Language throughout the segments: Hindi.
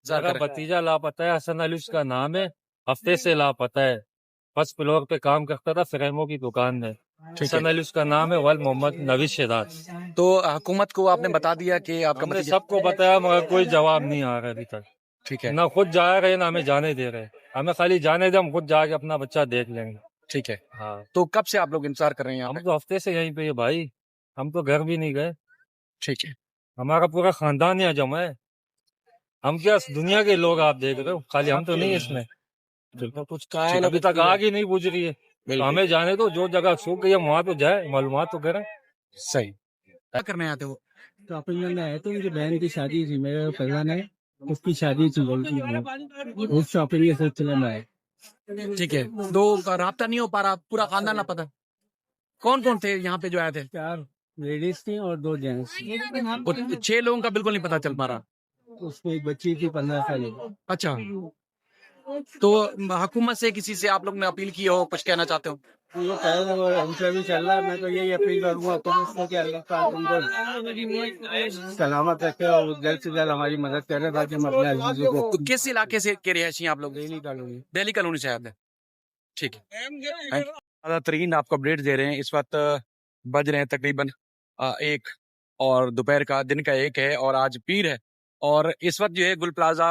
मेरा भतीजा लापता है, हसन अली उसका नाम है। हफ्ते से लापता है। फर्स्ट फ्लोर पे काम करता था, फ्रेमों की दुकान में। हसन अली उसका नाम है, वल मोहम्मद नवीद शेदात। तो हुकूमत को आपने बता दिया कि आपका हमने भतीजा? सबको बताया मगर कोई जवाब नहीं आ रहा अभी तक। ठीक है, ना खुद जा रहे ना हमें जाने दे रहे। हमें खाली जाने दे, हम खुद जाके अपना बच्चा देख लेंगे। ठीक है। हाँ, तो कब से आप लोग इंतजार कर रहे हैं यहाँ हम पे? तो हफ्ते से यहीं पे है भाई। हम तो घर भी नहीं गए। ठीक है। हमारा पूरा खानदान यहाँ जमा है। हम क्या दुनिया के लोग आप देख रहे हो, खाली हम तो नहीं है इसमें। कुछ अभी तक आग ही नहीं बुझ रही है। तो हमें जाने दो, जो जगह सूख गई है वहां तो जाए, मालूमात तो करें। सही। क्या करने आते हो? शॉपिंग करने आए थे, मेरी बहन की शादी थी, मेरे कजन है, उसकी शादी थी लड़की में, उस शॉपिंग के सिलसिले में आए। ठीक है। तो राब्ता नहीं हो पा रहा, पूरा खानदान लापता। कौन कौन थे यहाँ पे जो आए थे? 4 लेडीज थी और 2 जेंट्स। 6 लोगों का बिल्कुल नहीं पता चल पा रहा। उसमें एक बच्ची थी 15 साल की। अच्छा, तो हुकूमत से किसी से आप लोग ने अपील की हो, कुछ कहना चाहते हो? ये कह रहे हो हमसे भी चल रहा है, मैं तो यही अपील करूंगा तुम उसको कि अल्लाह ताला तुमको सलामत रखे और जल्द से जल्द हमारी मदद करे ताकि हम अपने अजीजों को। तो किस इलाके से के रिहायशी आप लोग? Daily colony. दिल्ली कॉलोनी से आते हैं। ठीक है। तरीन आपको अपडेट दे रहे हैं। इस वक्त बज रहे हैं तकरीबन 1 और दोपहर का दिन का 1 है और आज पीर है। और इस वक्त जो है गुल प्लाजा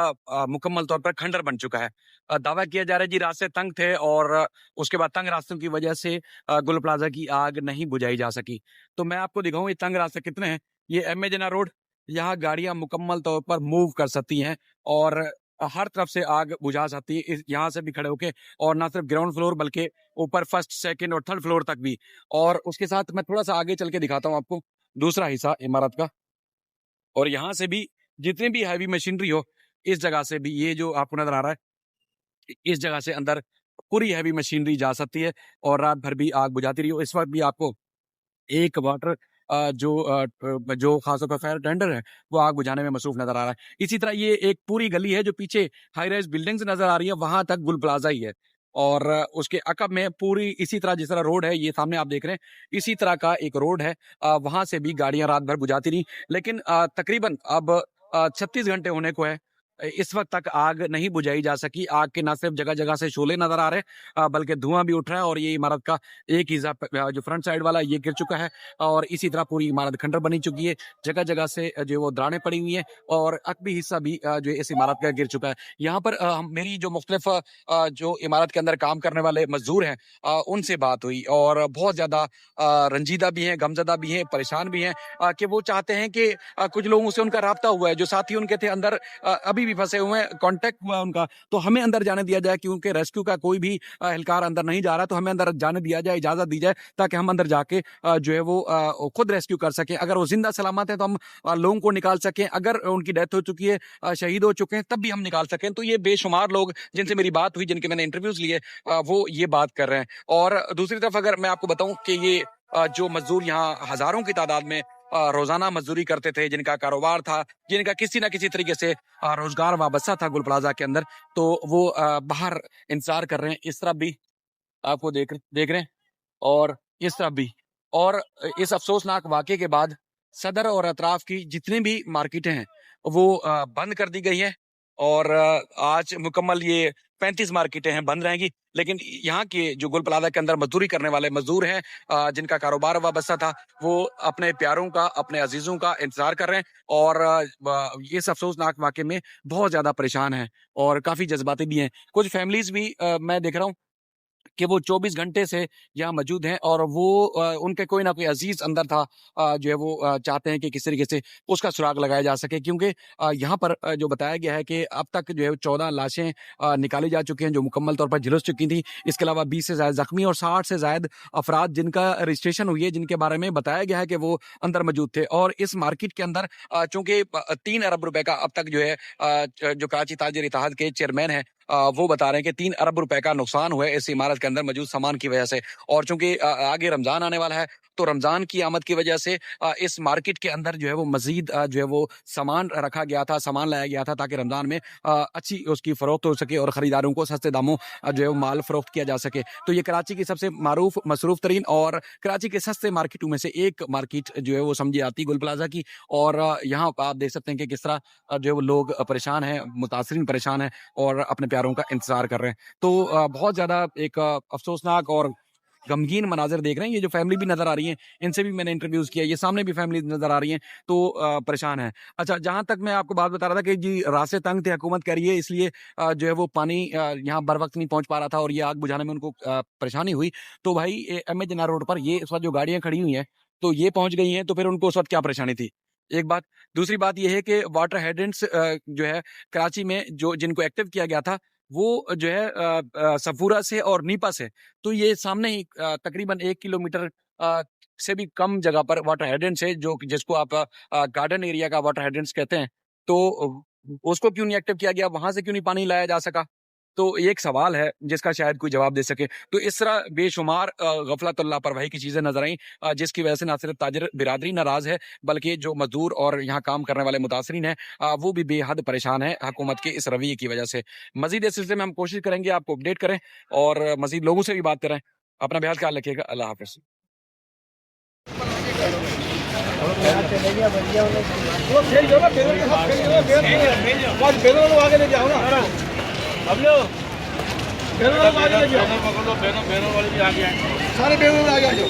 मुकम्मल तौर पर खंडर बन चुका है। दावा किया जा रहा है जी रास्ते तंग थे और उसके बाद तंग रास्तों की वजह से गुल प्लाजा की आग नहीं बुझाई जा सकी। तो मैं आपको दिखाऊं ये तंग रास्ते कितने हैं। ये एम ए जिन्ना रोड, यहाँ गाड़ियां मुकम्मल तौर पर मूव कर सकती हैं और हर तरफ से आग बुझा सकती है यहाँ से भी खड़े होके। और ना सिर्फ ग्राउंड फ्लोर बल्कि ऊपर फर्स्ट, सेकंड और थर्ड फ्लोर तक भी। और उसके साथ मैं थोड़ा सा आगे चल के दिखाता हूँ आपको दूसरा हिस्सा इमारत का। और यहाँ से भी जितनी भी हैवी मशीनरी हो, इस जगह से भी, ये जो आपको नजर आ रहा है, इस जगह से अंदर पूरी हैवी मशीनरी जा सकती है और रात भर भी आग बुझाती रही हो। इस वक्त भी आपको एक वाटर जो खासतौर पर फायर टेंडर है वो आग बुझाने में मसरूफ नजर आ रहा है। इसी तरह ये एक पूरी गली है जो पीछे हाई राइज बिल्डिंग्स नजर आ रही है, वहां तक गुल प्लाजा ही है। और उसके अकब में पूरी इसी तरह जिस तरह रोड है, ये सामने आप देख रहे हैं, इसी तरह का एक रोड है। वहां से भी गाड़ियां रात भर बुझाती रही, लेकिन तकरीबन अब 36 घंटे होने को है, इस वक्त तक आग नहीं बुझाई जा सकी। आग के न सिर्फ जगह जगह से शोले नजर आ रहे हैं बल्कि धुआं भी उठ रहा है। और ये इमारत का एक हिस्सा जो फ्रंट साइड वाला ये गिर चुका है और इसी तरह पूरी इमारत खंडर बनी चुकी है। जगह जगह से जो वो दरारें पड़ी हुई हैं और अकबी हिस्सा भी जो इस इमारत का गिर चुका है। यहाँ पर मेरी जो मुख्तलिफ जो इमारत के अंदर काम करने वाले मजदूर हैं उनसे बात हुई और बहुत ज्यादा रंजीदा भी हैं, गमजदा भी हैं, परेशान भी हैं कि वो चाहते हैं कि कुछ लोगों से उनका राब्ता हुआ है, जो साथी उनके थे अंदर अभी भी फंसे हुए हैं, कांटेक्ट हुआ उनका, तो हमें अंदर जाने दिया जाए क्योंकि रेस्क्यू का कोई भी एहलकार अंदर नहीं जा रहा, तो हमें अंदर जाने दिया जाए, इजाजत दी जाए ताकि हम अंदर जाके जो है वो खुद रेस्क्यू कर सकें। अगर वो जिंदा सलामत है तो हम लोगों को निकाल सकें, अगर उनकी डेथ हो चुकी है, शहीद हो चुके हैं, तब भी हम निकाल सकें। तो ये बेशुमार लोग जिनसे मेरी बात हुई, जिनके मैंने इंटरव्यूज लिए, वो ये बात कर रहे हैं। और दूसरी तरफ अगर मैं आपको बताऊं कि ये जो मजदूर यहाँ हजारों की तादाद में रोजाना मजदूरी करते थे, जिनका कारोबार था, जिनका किसी ना किसी तरीके से रोजगार वाबस्ता था गुल प्लाजा के अंदर, तो वो बाहर इंतजार कर रहे हैं। इस तरफ भी आपको देख रहे हैं और इस तरफ भी। और इस अफसोसनाक वाकये के बाद सदर और अतराफ की जितनी भी मार्केटें हैं वो बंद कर दी गई हैं और आज मुकम्मल ये 35 मार्केटें हैं बंद रहेंगी। लेकिन यहाँ के जो गुल प्लाजा के अंदर मजदूरी करने वाले मजदूर हैं जिनका कारोबार वाबस्ता था, वो अपने प्यारों का, अपने अजीजों का इंतजार कर रहे हैं और इस अफसोसनाक वाकये में बहुत ज्यादा परेशान हैं और काफी जज्बाती भी हैं। कुछ फैमिलीज भी मैं देख रहा हूँ कि वो 24 घंटे से यहाँ मौजूद हैं और वो उनके कोई ना कोई अजीज अंदर था, जो है वो चाहते हैं कि किस तरीके से उसका सुराग लगाया जा सके, क्योंकि यहाँ पर जो बताया गया है कि अब तक जो है 14 लाशें निकाली जा चुकी हैं जो मुकम्मल तौर पर झुलस चुकी थी। इसके अलावा 20 से ज्यादा जख्मी और 60 से ज्यादा अफराद जिनका रजिस्ट्रेशन हुई है, जिनके बारे में बताया गया है कि वो अंदर मौजूद थे। और इस मार्केट के अंदर चूंकि 3 अरब रुपए का अब तक जो है जो कराची ताजिर इत्तेहाद के चेयरमैन है वो बता रहे हैं कि 3 अरब रुपए का नुकसान हुआ है इस इमारत के अंदर मौजूद सामान की वजह से। और चूंकि आगे रमजान आने वाला है तो रमज़ान की आमद की वजह से इस मार्केट के अंदर जो है वो मज़ीद जो है वो सामान रखा गया था, सामान लाया गया था ताकि रमज़ान में अच्छी उसकी फ़रोख्त हो सके और ख़रीदारों को सस्ते दामों जो है वो माल फ़रोख्त किया जा सके। तो ये कराची की सबसे मारूफ मसरूफ़ तरीन और कराची के सस्ते मार्केटों में से एक मार्केट जो है वो समझी जाती है गुल प्लाजा की। और यहाँ आप देख सकते हैं कि किस तरह जो है वो लोग परेशान हैं, मुतासरीन परेशान हैं और अपने प्यारों का इंतज़ार कर रहे हैं। तो बहुत ज़्यादा एक अफसोसनाक और गमगीन मनाज़िर देख रहे हैं। ये जो फैमिली भी नज़र आ रही है, इनसे भी मैंने इंटरव्यूज़ किया, ये सामने भी फैमिली नज़र आ रही हैं, तो परेशान हैं। अच्छा, जहाँ तक मैं आपको बात बता रहा था कि जी रास्ते तंग थे, हुकूमत कह रही है इसलिए जो है वो पानी यहाँ बर वक़्त नहीं पहुँच पा रहा था और ये आग बुझाने में उनको परेशानी हुई। तो भाई एमए जिन्ना रोड पर ये इस वक़्त जो गाड़ियाँ खड़ी हुई हैं, तो ये पहुँच गई हैं, तो फिर उनको उस वक़्त क्या परेशानी थी? एक बात। दूसरी बात ये है कि वाटर हाइड्रेंट्स जो है कराची में जो जिनको एक्टिव किया गया था, वो जो है सफूरा से और नीपा से, तो ये सामने ही तकरीबन 1 किलोमीटर से भी कम जगह पर वाटर हाइड्रेंट्स है, जो जिसको आप गार्डन एरिया का वाटर हाइड्रेंट्स कहते हैं। तो उसको क्यों नहीं एक्टिव किया गया? वहां से क्यों नहीं पानी लाया जा सका? तो ये एक सवाल है जिसका शायद कोई जवाब दे सके। तो इस तरह बेशुमार गफलत और लापरवाही की चीजें नजर आई, जिसकी वजह से ना सिर्फ ताजिर बिरादरी नाराज है, बल्कि जो मजदूर और यहाँ काम करने वाले मुतासरीन हैं वो भी बेहद परेशान है हुकूमत के इस रवैये की वजह से। मजीद इस सिलसिले में हम कोशिश करेंगे आपको अपडेट करें और मजीद लोगों से भी बात करें। अपना बेहद ख्याल रखिएगा। अल्लाह हाफिज। सारे बेगों आ गया जो